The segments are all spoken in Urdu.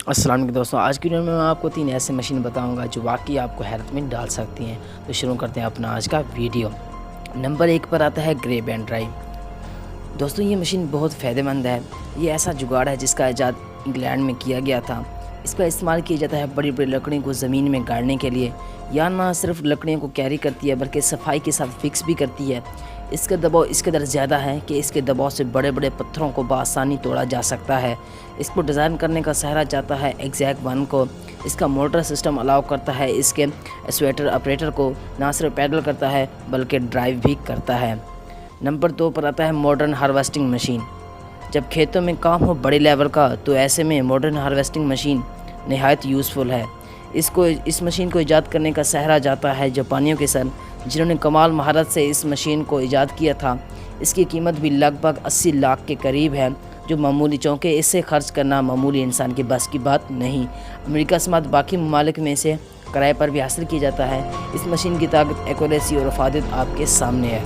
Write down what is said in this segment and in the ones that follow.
السلام علیکم دوستوں، آج کی ویڈیو میں آپ کو 3 ایسے مشین بتاؤں گا جو واقعی آپ کو حیرت میں ڈال سکتی ہیں۔ تو شروع کرتے ہیں اپنا آج کا ویڈیو۔ نمبر 1 پر آتا ہے گریب اینڈ ڈرائی۔ دوستوں یہ مشین بہت فائدہ مند ہے۔ یہ ایسا جگاڑ ہے جس کا ایجاد انگلینڈ میں کیا گیا تھا۔ اس کا استعمال کیا جاتا ہے بڑی بڑی لکڑیوں کو زمین میں گاڑنے کے لیے، یا نہ صرف لکڑیوں کو کیری کرتی ہے بلکہ صفائی کے ساتھ فکس بھی کرتی ہے۔ اس کا دباؤ اس قدر زیادہ ہے کہ اس کے دباؤ سے بڑے بڑے پتھروں کو بآسانی توڑا جا سکتا ہے۔ اس کو ڈیزائن کرنے کا سہرا جاتا ہے ایگزیک 1 کو۔ اس کا موٹر سسٹم الاؤ کرتا ہے اس کے ایکچویٹر آپریٹر کو نہ صرف پیڈل کرتا ہے بلکہ ڈرائیو بھی کرتا ہے۔ نمبر 2 پر آتا ہے ماڈرن ہارویسٹنگ مشین۔ جب کھیتوں میں کام ہو بڑے لیول کا تو ایسے میں ماڈرن ہارویسٹنگ مشین نہایت یوزفل ہے۔ اس مشین کو ایجاد کرنے کا سہرا جاتا ہے جاپانیوں کے سر، جنہوں نے کمال مہارت سے اس مشین کو ایجاد کیا تھا۔ اس کی قیمت بھی لگ بھگ 80 لاکھ کے قریب ہے، جو معمولی چونکہ اس سے خرچ کرنا معمولی انسان کے بس کی بات نہیں۔ امریکہ سمیت باقی ممالک میں اسے کرائے پر بھی حاصل کیا جاتا ہے۔ اس مشین کی طاقت، ایکوریسی اور افادیت آپ کے سامنے ہے۔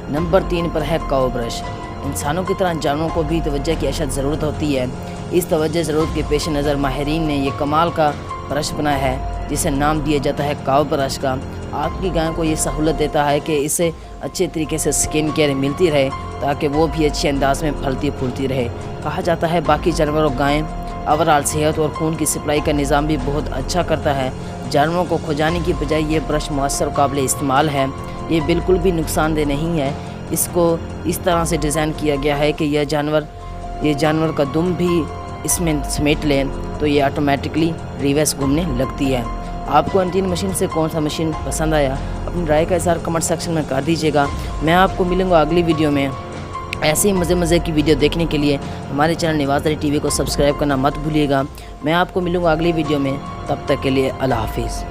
نمبر 3 پر ہے کاؤ برش۔ انسانوں کی طرح جانوروں کو بھی توجہ کی اشد ضرورت ہوتی ہے۔ اس توجہ ضرورت کے پیش نظر ماہرین نے یہ کمال کا برش بنایا ہے جسے نام دیا جاتا ہے کاؤ برش کا۔ آپ کی گائے کو یہ سہولت دیتا ہے کہ اسے اچھے طریقے سے سکن کیئر ملتی رہے تاکہ وہ بھی اچھے انداز میں پھلتی پھولتی رہے۔ کہا جاتا ہے باقی جانوروں گائیں اوورآل صحت اور خون کی سپلائی کا نظام بھی بہت اچھا کرتا ہے۔ جانوروں کو کھجانے کی بجائے یہ برش مؤثر و قابل استعمال ہے۔ یہ بالکل بھی نقصان دہ نہیں ہے۔ اس کو اس طرح سے ڈیزائن کیا گیا ہے کہ یہ جانور کا دم بھی اس میں سمیٹ لیں تو یہ آٹومیٹکلی ریورس گھومنے لگتی ہے۔ آپ کو ان 3 مشین سے کون سا مشین پسند آیا؟ اپنی رائے کا اظہار کمنٹ سیکشن میں کر دیجیے گا۔ میں آپ کو ملوں گا اگلی ویڈیو میں۔ ایسے ہی مزے کی ویڈیو دیکھنے کے لیے ہمارے چینل نواز علی ٹی وی کو سبسکرائب کرنا مت بھولیے گا۔ میں آپ کو ملوں گا اگلی ویڈیو میں، تب تک کے لیے اللہ حافظ۔